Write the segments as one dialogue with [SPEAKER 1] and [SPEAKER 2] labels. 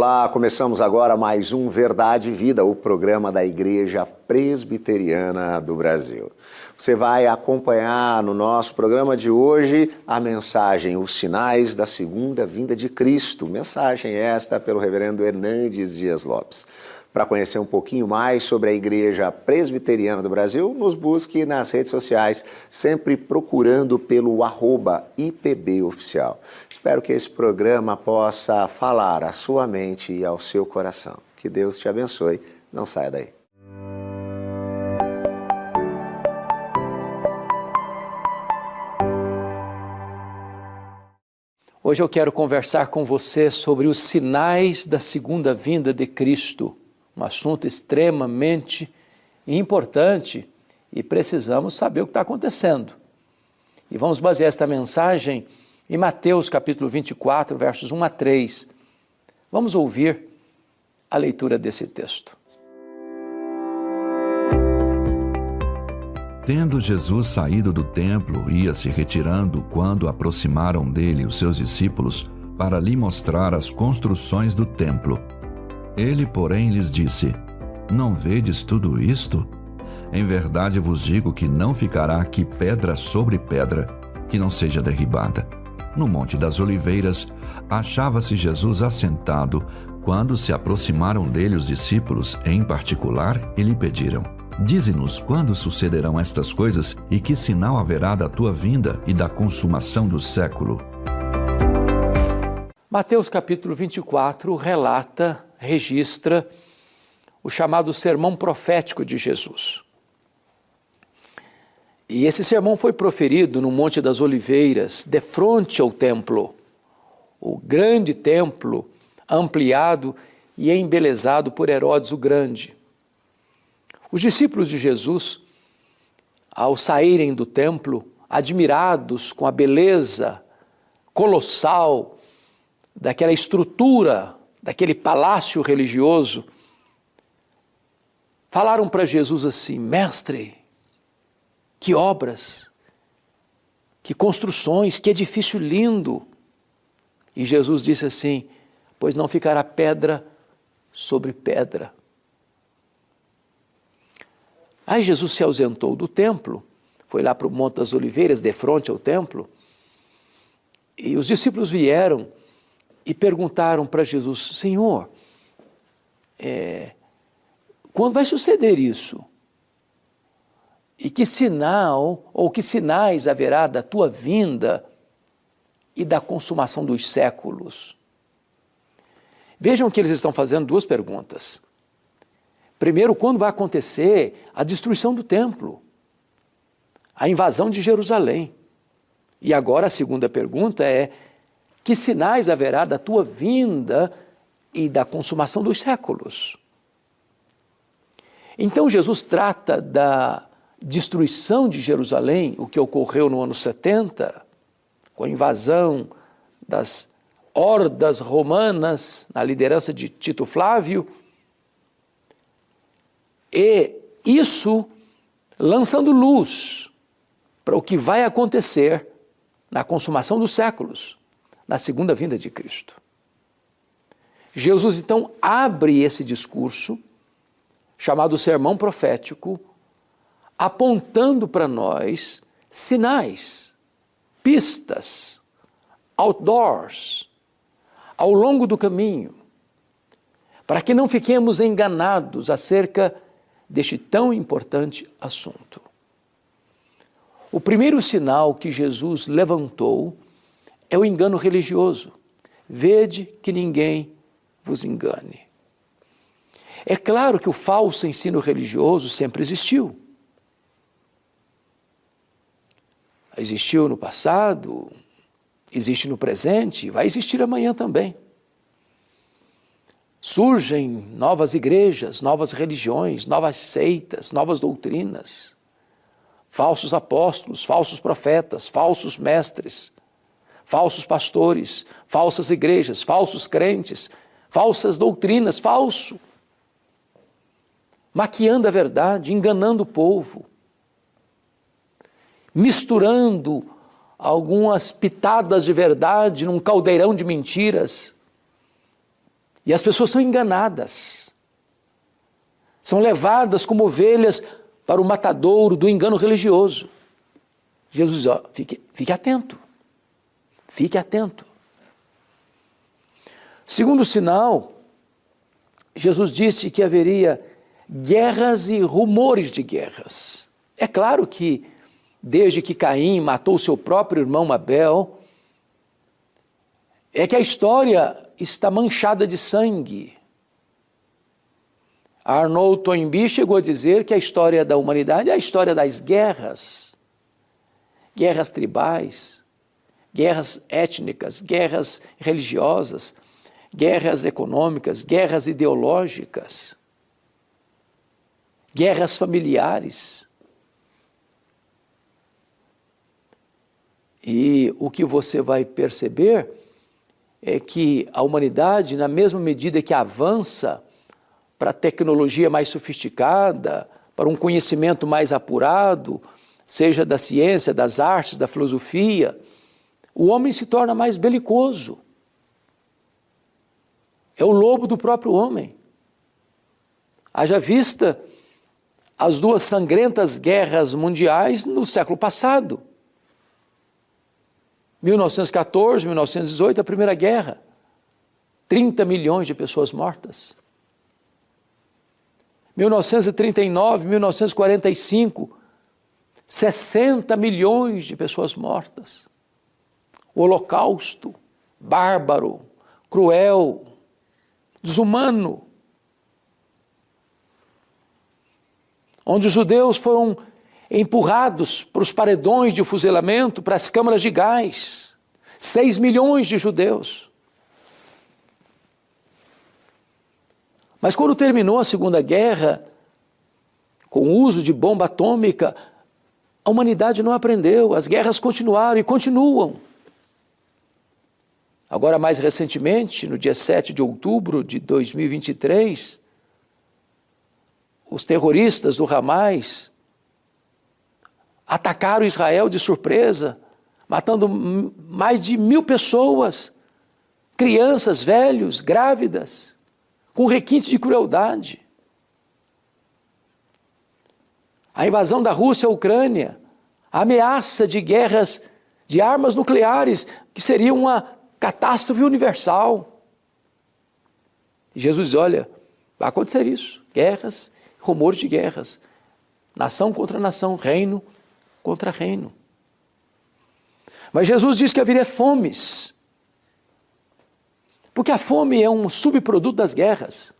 [SPEAKER 1] Olá, começamos agora mais um Verdade e Vida, o programa da Igreja Presbiteriana do Brasil. Você vai acompanhar no nosso programa de hoje a mensagem Os Sinais da Segunda Vinda de Cristo. Mensagem esta pelo reverendo Hernandes Dias Lopes. Para conhecer um pouquinho mais sobre a Igreja Presbiteriana do Brasil, nos busque nas redes sociais, sempre procurando pelo @IPBOficial. Espero que esse programa possa falar à sua mente e ao seu coração. Que Deus te abençoe. Não saia daí.
[SPEAKER 2] Hoje eu quero conversar com você sobre os sinais da segunda vinda de Cristo. Um assunto extremamente importante e precisamos saber o que está acontecendo. E vamos basear esta mensagem em Mateus capítulo 24, versos 1 a 3. Vamos ouvir a leitura desse texto.
[SPEAKER 3] Tendo Jesus saído do templo, ia se retirando quando aproximaram dele os seus discípulos para lhe mostrar as construções do templo. Ele, porém, lhes disse: Não vedes tudo isto? Em verdade vos digo que não ficará aqui pedra sobre pedra, que não seja derribada. No Monte das Oliveiras, achava-se Jesus assentado, quando se aproximaram dele os discípulos, em particular, e lhe pediram: Dize-nos quando sucederão estas coisas e que sinal haverá da tua vinda e da consumação do século.
[SPEAKER 2] Mateus capítulo 24 registra o chamado sermão profético de Jesus. E esse sermão foi proferido no Monte das Oliveiras, de frente ao templo, o grande templo ampliado e embelezado por Herodes o Grande. Os discípulos de Jesus, ao saírem do templo, admirados com a beleza colossal daquela estrutura, daquele palácio religioso, falaram para Jesus assim: Mestre, que obras, que construções, que edifício lindo. E Jesus disse assim: Pois não ficará pedra sobre pedra. Aí Jesus se ausentou do templo, foi lá para o Monte das Oliveiras, de frente ao templo, e os discípulos vieram e perguntaram para Jesus: Senhor, quando vai suceder isso? E que sinal ou que sinais haverá da tua vinda e da consumação dos séculos? Vejam que eles estão fazendo duas perguntas. Primeiro, quando vai acontecer a destruição do templo, a invasão de Jerusalém? E agora a segunda pergunta é: que sinais haverá da tua vinda e da consumação dos séculos? Então Jesus trata da destruição de Jerusalém, o que ocorreu no ano 70, com a invasão das hordas romanas, na liderança de Tito Flávio, e isso lançando luz para o que vai acontecer na consumação dos séculos, na segunda vinda de Cristo. Jesus então abre esse discurso, chamado sermão profético, apontando para nós sinais, pistas, outdoors, ao longo do caminho, para que não fiquemos enganados acerca deste tão importante assunto. O primeiro sinal que Jesus levantou é o engano religioso. Vede que ninguém vos engane. É claro que o falso ensino religioso sempre existiu. Existiu no passado, existe no presente, vai existir amanhã também. Surgem novas igrejas, novas religiões, novas seitas, novas doutrinas, falsos apóstolos, falsos profetas, falsos mestres, falsos pastores, falsas igrejas, falsos crentes, falsas doutrinas, falso, maquiando a verdade, enganando o povo, misturando algumas pitadas de verdade num caldeirão de mentiras E as pessoas são enganadas. São levadas como ovelhas para o matadouro do engano religioso. Jesus diz, ó, fique atento. Fique atento. Segundo sinal, Jesus disse que haveria guerras e rumores de guerras. É claro que, desde que Caim matou seu próprio irmão Abel, é que a história está manchada de sangue. Arnold Toynbee chegou a dizer que a história da humanidade é a história das guerras. Guerras tribais, guerras étnicas, guerras religiosas, guerras econômicas, guerras ideológicas, guerras familiares. E o que você vai perceber é que a humanidade, na mesma medida que avança para a tecnologia mais sofisticada, para um conhecimento mais apurado, seja da ciência, das artes, da filosofia, o homem se torna mais belicoso. É o lobo do próprio homem. Haja vista as duas sangrentas guerras mundiais no século passado. 1914, 1918, a Primeira Guerra. 30 milhões de pessoas mortas. 1939, 1945, 60 milhões de pessoas mortas. O Holocausto, bárbaro, cruel, desumano, onde os judeus foram empurrados para os paredões de fuzilamento, para as câmaras de gás. 6 milhões de judeus. Mas quando terminou a Segunda Guerra, com o uso de bomba atômica, a humanidade não aprendeu, as guerras continuaram e continuam. Agora, mais recentemente, no dia 7 de outubro de 2023, os terroristas do Hamas atacaram Israel de surpresa, matando mais de 1.000 pessoas, crianças, velhos, grávidas, com requinte de crueldade. A invasão da Rússia à Ucrânia, a ameaça de guerras de armas nucleares, que seria uma catástrofe universal. E Jesus diz, olha, vai acontecer isso, guerras, rumores de guerras, nação contra nação, reino contra reino. Mas Jesus diz que haveria fomes, porque a fome é um subproduto das guerras.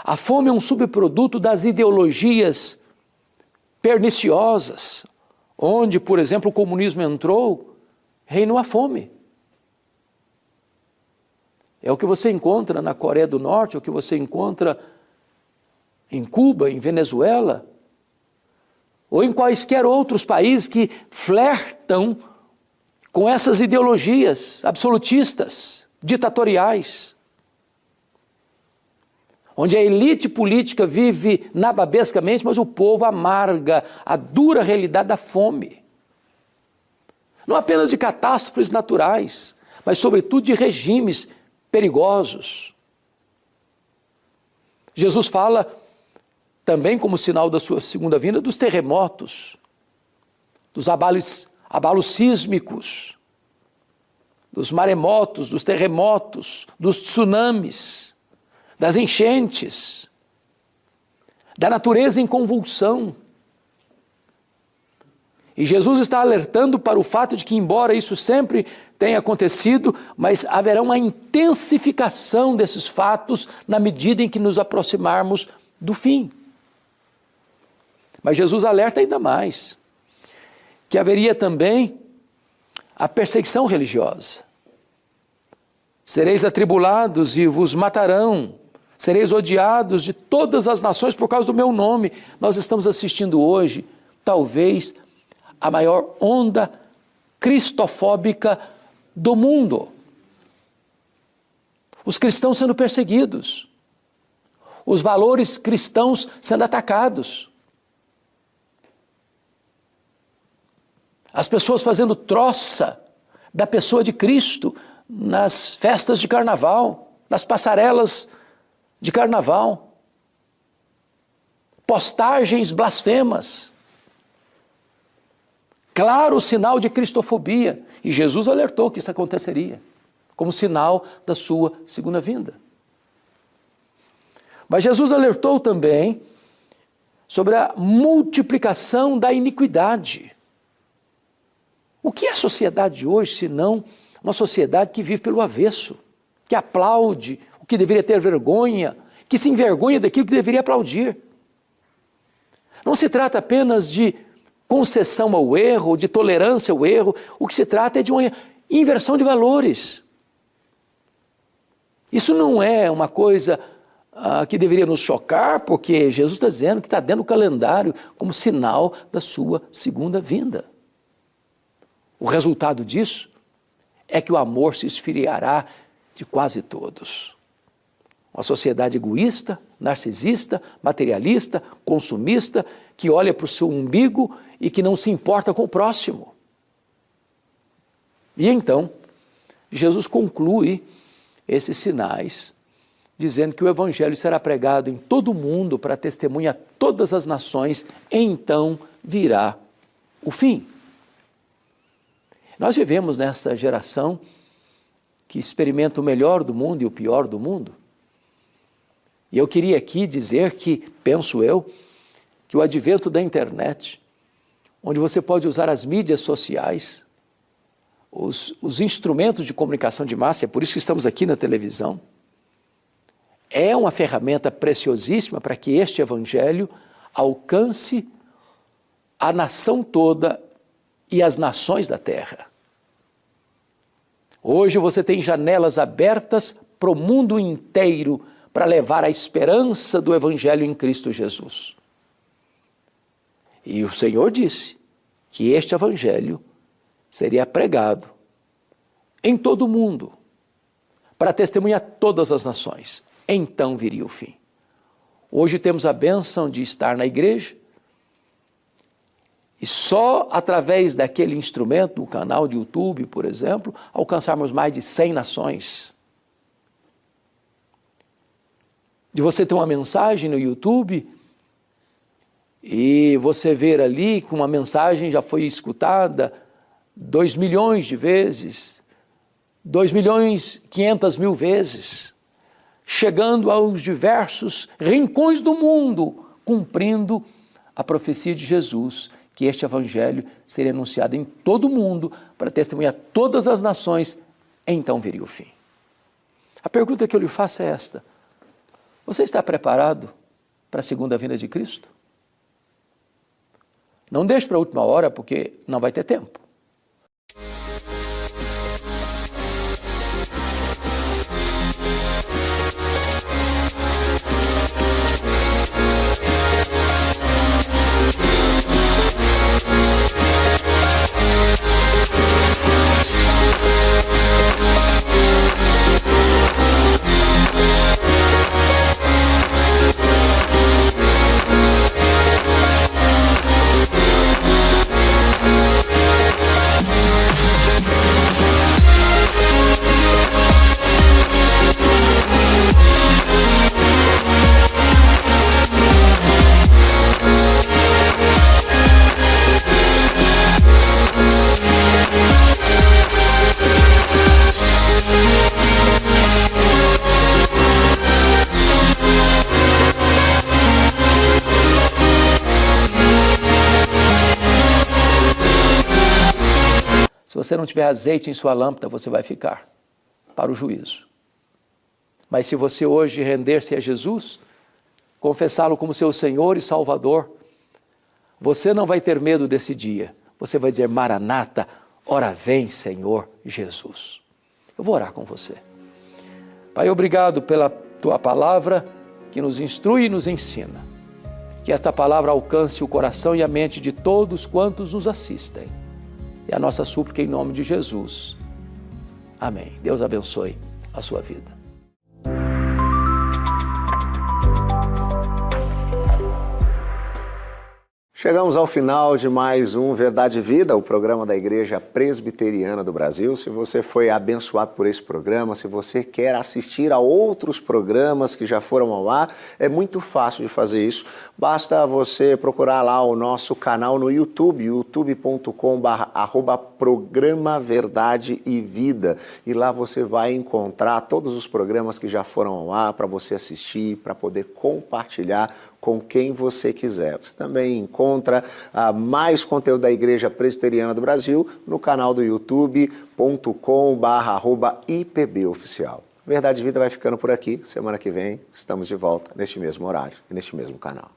[SPEAKER 2] A fome é um subproduto das ideologias perniciosas, onde, por exemplo, o comunismo entrou, reinou a fome. É o que você encontra na Coreia do Norte, é o que você encontra em Cuba, em Venezuela, ou em quaisquer outros países que flertam com essas ideologias absolutistas, ditatoriais, onde a elite política vive nababescamente, mas o povo amarga a dura realidade da fome. Não apenas de catástrofes naturais, mas sobretudo de regimes perigosos. Jesus fala também, como sinal da sua segunda vinda, dos terremotos, dos abalos sísmicos, dos maremotos, dos terremotos, dos tsunamis, das enchentes, da natureza em convulsão. E Jesus está alertando para o fato de que, embora isso sempre tenha acontecido, mas haverá uma intensificação desses fatos na medida em que nos aproximarmos do fim. Mas Jesus alerta ainda mais, que haveria também a perseguição religiosa. Sereis atribulados e vos matarão, sereis odiados de todas as nações por causa do meu nome. Nós estamos assistindo hoje, talvez, a maior onda cristofóbica do mundo. Os cristãos sendo perseguidos, os valores cristãos sendo atacados, as pessoas fazendo troça da pessoa de Cristo, nas festas de carnaval, nas passarelas de carnaval, postagens blasfemas. Claro sinal de cristofobia. E Jesus alertou que isso aconteceria, como sinal da sua segunda vinda. Mas Jesus alertou também sobre a multiplicação da iniquidade. O que é a sociedade de hoje, senão uma sociedade que vive pelo avesso, que aplaude o que deveria ter vergonha, que se envergonha daquilo que deveria aplaudir? Não se trata apenas de concessão ao erro, de tolerância ao erro, o que se trata é de uma inversão de valores. Isso não é uma coisa que deveria nos chocar, porque Jesus está dizendo que está dentro do calendário como sinal da sua segunda vinda. O resultado disso é que o amor se esfriará de quase todos. Uma sociedade egoísta, narcisista, materialista, consumista, que olha para o seu umbigo e que não se importa com o próximo. E então, Jesus conclui esses sinais, dizendo que o Evangelho será pregado em todo o mundo para testemunhar a todas as nações, e então virá o fim. Nós vivemos nessa geração que experimenta o melhor do mundo e o pior do mundo. E eu queria aqui dizer que, penso eu, que o advento da internet, onde você pode usar as mídias sociais, os instrumentos de comunicação de massa, é por isso que estamos aqui na televisão, é uma ferramenta preciosíssima para que este Evangelho alcance a nação toda e as nações da terra. Hoje você tem janelas abertas para o mundo inteiro para levar a esperança do Evangelho em Cristo Jesus. E o Senhor disse que este Evangelho seria pregado em todo o mundo para testemunhar todas as nações. Então viria o fim. Hoje temos a bênção de estar na igreja e só através daquele instrumento, do canal de YouTube, por exemplo, alcançarmos mais de 100 nações. De você ter uma mensagem no YouTube e você ver ali que uma mensagem já foi escutada 2 milhões de vezes, 2.500.000 vezes, chegando aos diversos rincões do mundo, cumprindo a profecia de Jesus, que este Evangelho seria anunciado em todo o mundo para testemunhar todas as nações, então viria o fim. A pergunta que eu lhe faço é esta: você está preparado para a segunda vinda de Cristo? Não deixe para a última hora, porque não vai ter tempo. Se você não tiver azeite em sua lâmpada, você vai ficar para o juízo. Mas se você hoje render-se a Jesus, confessá-lo como seu Senhor e Salvador, você não vai ter medo desse dia. Você vai dizer: Maranata, ora vem, Senhor Jesus. Eu vou orar com você. Pai, obrigado pela tua palavra que nos instrui e nos ensina. Que esta palavra alcance o coração e a mente de todos quantos nos assistem. É a nossa súplica em nome de Jesus. Amém. Deus abençoe a sua vida.
[SPEAKER 1] Chegamos ao final de mais um Verdade e Vida, o programa da Igreja Presbiteriana do Brasil. Se você foi abençoado por esse programa, se você quer assistir a outros programas que já foram ao ar, é muito fácil de fazer isso. Basta você procurar lá o nosso canal no YouTube, youtube.com/programa Verdade e Vida. E lá você vai encontrar todos os programas que já foram ao ar para você assistir, para poder compartilhar com quem você quiser. Você também encontra mais conteúdo da Igreja Presbiteriana do Brasil no canal do youtube.com/IPBOficial. Verdade e Vida vai ficando por aqui. Semana que vem estamos de volta neste mesmo horário e neste mesmo canal.